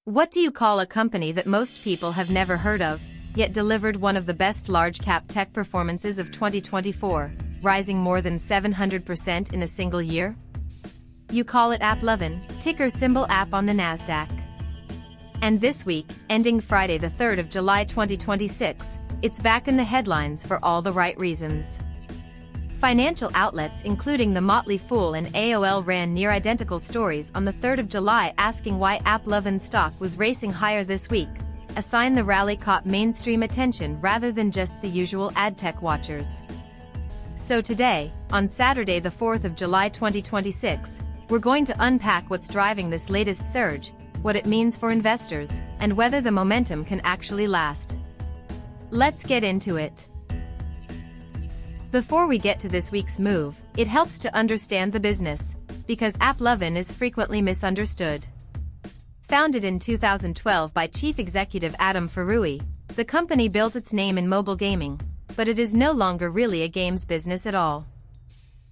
What do you call a company that most people have never heard of, yet delivered one of the best large-cap tech performances of 2024, rising more than 700% in a single year? You call it AppLovin, ticker symbol APP on the NASDAQ. And this week, ending Friday the 3rd of July 2026, it's back in the headlines for all the right reasons. Financial outlets including The Motley Fool and AOL ran near-identical stories on the 3rd of July asking why AppLovin stock was racing higher this week, a sign the rally caught mainstream attention rather than just the usual Adtech watchers. So today, on Saturday the 4th of July 2026, we're going to unpack what's driving this latest surge, what it means for investors, and whether the momentum can actually last. Let's get into it. Before we get to this week's move, it helps to understand the business, because AppLovin is frequently misunderstood. Founded in 2012 by Chief Executive Adam Faroohi, the company built its name in mobile gaming, but it is no longer really a games business at all.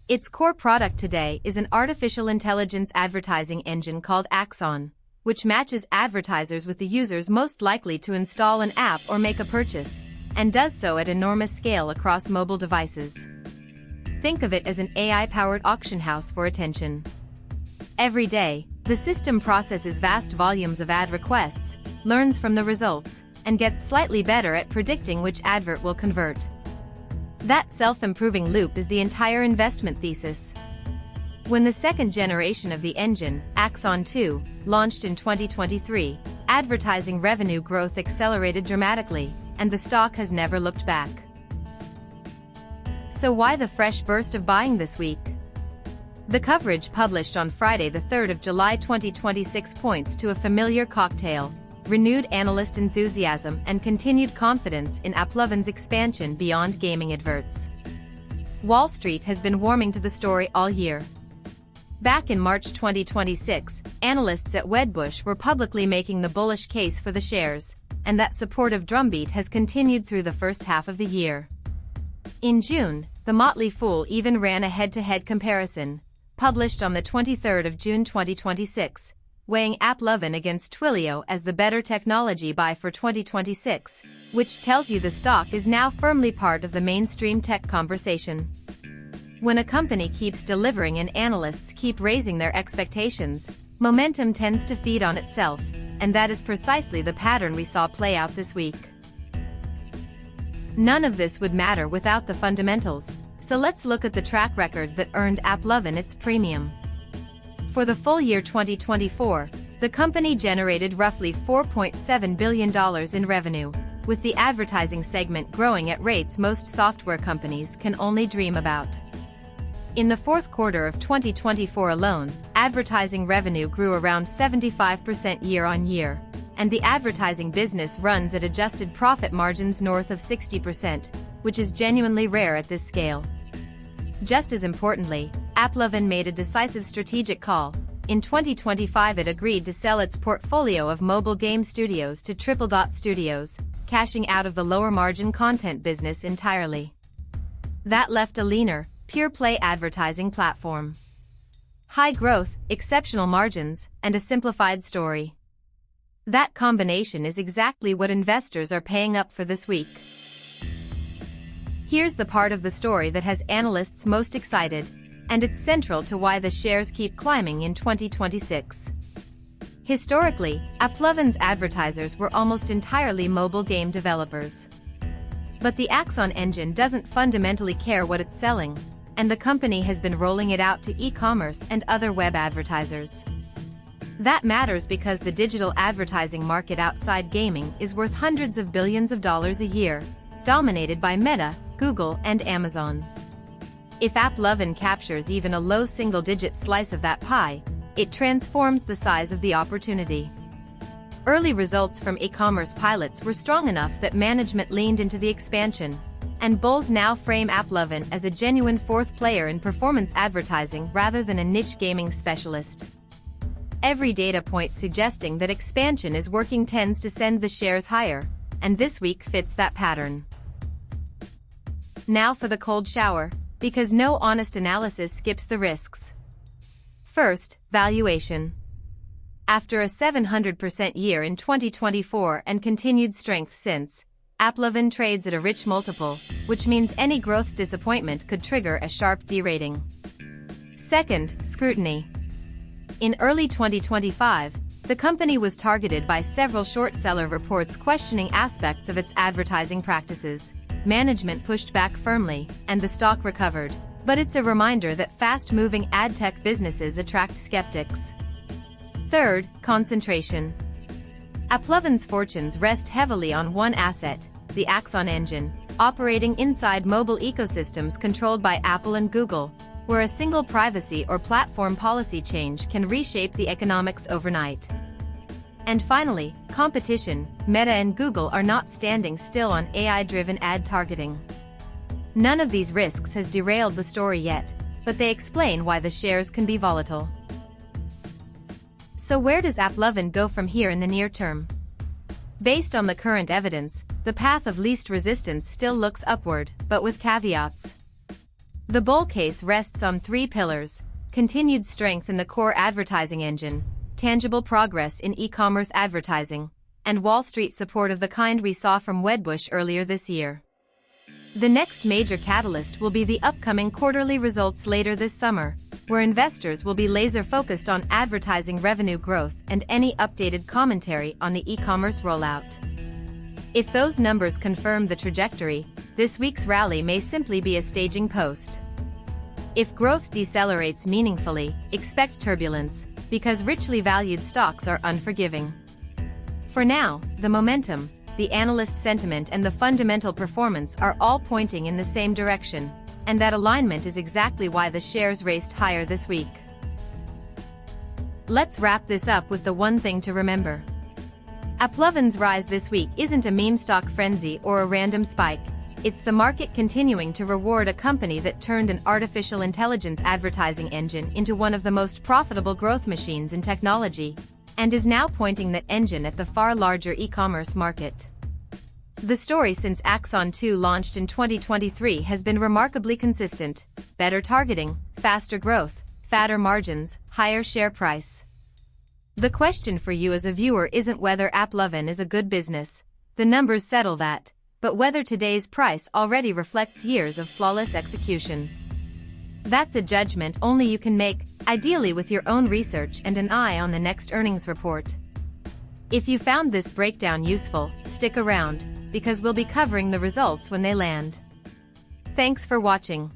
Its core product today is an artificial intelligence advertising engine called AXON, which matches advertisers with the users most likely to install an app or make a purchase, and does so at enormous scale across mobile devices. Think of it as an AI-powered auction house for attention. Every day, the system processes vast volumes of ad requests, learns from the results, and gets slightly better at predicting which advert will convert. That self-improving loop is the entire investment thesis. When the second generation of the engine, AXON 2, launched in 2023, advertising revenue growth accelerated dramatically, and the stock has never looked back. So why the fresh burst of buying this week? The coverage published on Friday the 3rd of July 2026 points to a familiar cocktail: renewed analyst enthusiasm and continued confidence in AppLovin's expansion beyond gaming adverts. Wall Street has been warming to the story all year. Back in March 2026, analysts at Wedbush were publicly making the bullish case for the shares, and that supportive drumbeat has continued through the first half of the year. In June, The Motley Fool even ran a head-to-head comparison, published on the 23rd of June 2026, weighing AppLovin against Twilio as the better technology buy for 2026, which tells you the stock is now firmly part of the mainstream tech conversation. When a company keeps delivering and analysts keep raising their expectations, momentum tends to feed on itself, and that is precisely the pattern we saw play out this week. None of this would matter without the fundamentals, so let's look at the track record that earned AppLovin its premium. For the full year 2024, the company generated roughly $4.7 billion in revenue, with the advertising segment growing at rates most software companies can only dream about. In the fourth quarter of 2024 alone, advertising revenue grew around 75% year-on-year, and the advertising business runs at adjusted profit margins north of 60%, which is genuinely rare at this scale. Just as importantly, AppLovin made a decisive strategic call. In 2025 it agreed to sell its portfolio of mobile game studios to Tripledot Studios, cashing out of the lower-margin content business entirely. That left a leaner, pure-play advertising platform. High growth, exceptional margins, and a simplified story. That combination is exactly what investors are paying up for this week. Here's the part of the story that has analysts most excited, and it's central to why the shares keep climbing in 2026. Historically, AppLovin's advertisers were almost entirely mobile game developers. But the AXON engine doesn't fundamentally care what it's selling, and the company has been rolling it out to e-commerce and other web advertisers. That matters because the digital advertising market outside gaming is worth hundreds of billions of dollars a year, dominated by Meta, Google, and Amazon. If AppLovin captures even a low single-digit slice of that pie, it transforms the size of the opportunity. Early results from e-commerce pilots were strong enough that management leaned into the expansion, and bulls now frame AppLovin as a genuine fourth player in performance advertising rather than a niche gaming specialist. Every data point suggesting that expansion is working tends to send the shares higher, and this week fits that pattern. Now for the cold shower, because no honest analysis skips the risks. First, valuation. After a 700% year in 2024 and continued strength since, AppLovin trades at a rich multiple, which means any growth disappointment could trigger a sharp derating. Second, scrutiny. In early 2025, the company was targeted by several short seller reports questioning aspects of its advertising practices. Management pushed back firmly, and the stock recovered. But it's a reminder that fast-moving Adtech businesses attract skeptics. Third, concentration. AppLovin's fortunes rest heavily on one asset, the AXON engine, operating inside mobile ecosystems controlled by Apple and Google, where a single privacy or platform policy change can reshape the economics overnight. And finally, competition. Meta and Google are not standing still on AI-driven ad targeting. None of these risks has derailed the story yet, but they explain why the shares can be volatile. So where does AppLovin go from here in the near term? Based on the current evidence, the path of least resistance still looks upward, but with caveats. The bull case rests on three pillars: continued strength in the core advertising engine, tangible progress in e-commerce advertising, and Wall Street support of the kind we saw from Wedbush earlier this year. The next major catalyst will be the upcoming quarterly results later this summer, where investors will be laser-focused on advertising revenue growth and any updated commentary on the e-commerce rollout. If those numbers confirm the trajectory, this week's rally may simply be a staging post. If growth decelerates meaningfully, expect turbulence, because richly valued stocks are unforgiving. For now, the momentum, the analyst sentiment and the fundamental performance are all pointing in the same direction, and that alignment is exactly why the shares raced higher this week. Let's wrap this up with the one thing to remember. AppLovin's rise this week isn't a meme stock frenzy or a random spike. It's the market continuing to reward a company that turned an artificial intelligence advertising engine into one of the most profitable growth machines in technology, and is now pointing that engine at the far larger e-commerce market. The story since AXON 2 launched in 2023 has been remarkably consistent: better targeting, faster growth, fatter margins, higher share price. The question for you as a viewer isn't whether AppLovin is a good business. The numbers settle that, but whether today's price already reflects years of flawless execution. That's a judgment only you can make, ideally with your own research and an eye on the next earnings report. If you found this breakdown useful, stick around, because we'll be covering the results when they land. Thanks for watching.